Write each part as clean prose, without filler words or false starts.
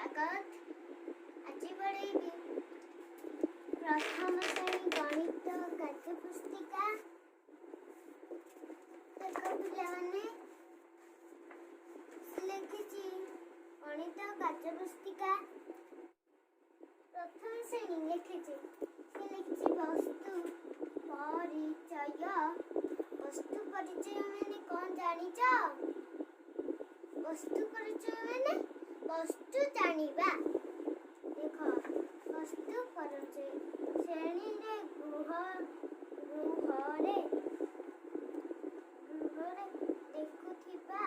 स्वागत आज पढ़ेबी प्रथम श्रेणी गणित कार्यपुस्तिका। देख पिलाने लिखी गणित कार्यपुस्तिका प्रथम श्रेणी लिखी वस्तु परिचय मैंने कौन जानिच वस्तु परिचय मैंने वस्तु जानिबा। देख वस्तु परिचय श्रेणी रे गृहरे देखुथिबा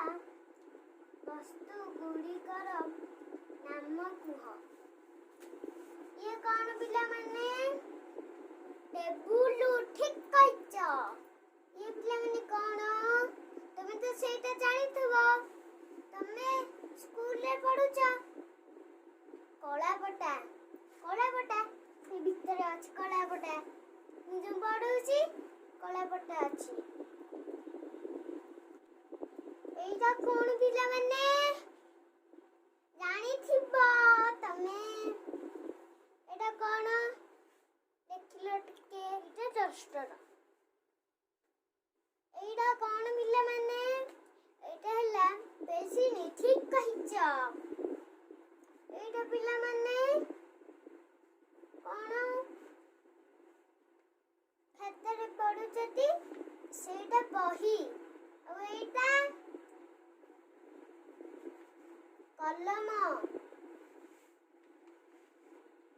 वस्तु गुड़िकर नाम कुह। ये कौन पिला माने टेबुल ठीक कहच। ये पिला माने कौन तमे तो सेटा जानिथबो तमे स्कूल रे पढुछ। कलापटा से भीतर अछि कलापटा निज पढुछि कलापटा अछि। एइटा कोन पिला माने जानिथिबो तमे एटा कोन देखिलो टिके एटा डस्टर। एइटा कोन पिला माने एटा हला बेसिन ठीक कहिछ। एइटा पिला माने कोन खातारे पढुछती सेटा बही और एइटा कलम।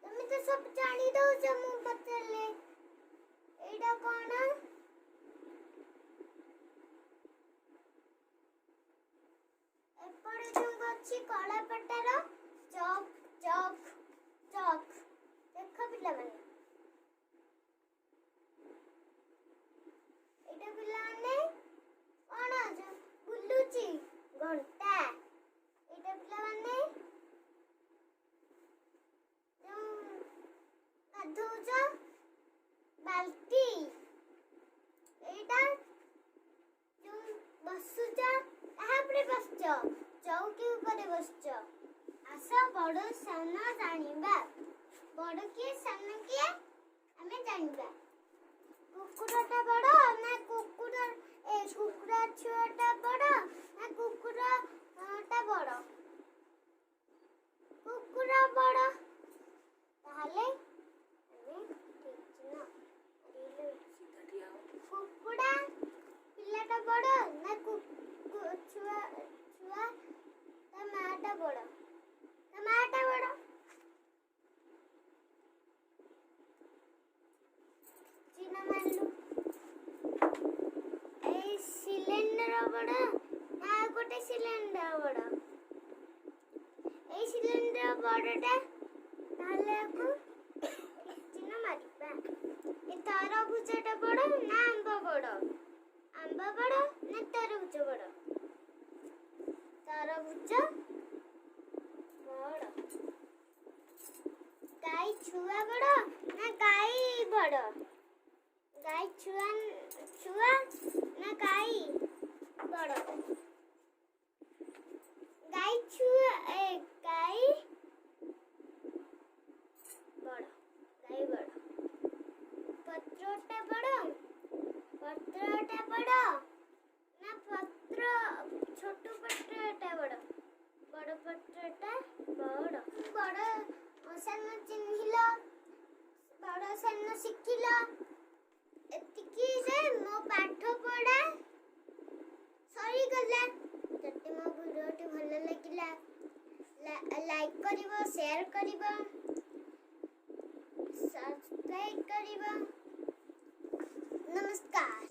तमे तो सब जानी दउछ मु पचले एइटा कोन एपरे जो अछि कलापटार चौक चौक चौक। देख पिला माने एटा पिला माने कोन जो बुलुची घंटा। एटा पिला माने जो गाधौछ बाल्टी। एटा जो बसुछ ताहा परे बसछ चौकी ऊपर बसछ। आसा बड़ सान जानिबा बड़ के सान के हमें जानिबा। कुकुरटा बड़ ना कुकुरा छुआटा बड़ ना कुकुरा टा बड़। कुकुरा बड़ ताहले हमें ठीक न कुकुरा पिलाटा बड़ ना छुआ ता माटा बड़ ता माटा बड़। चिना मानलु ए सिलेंडर बड़ ना गोटे सिलेंडर बड़। ए सिलेंडर बड़टा ताहले को चिना मारिबा। ए तरबुजटा बड़ ना आंबा बड़ आंबा बड़ ना तरबुज बड़ तरबुज बड़। गाई छुआ बड़ ना गाई बड़ गाई छुआ ना गाई बड़। गाई छुआ गाई बड़ गाई बड़। पत्रटा बड़ ना पत्र छोटू पत्रटा बड़ बड़ पत्रटा बड़। बड़ सान चिन्हिल बड़ सान शिखिल एतिकी जे मो पाठ पढ़ा सरी गला। जति मो वीडियोटी भल लागिला लाइक करिवो शेयर करिवो सब्सक्राइब करिवो। नमस्कार।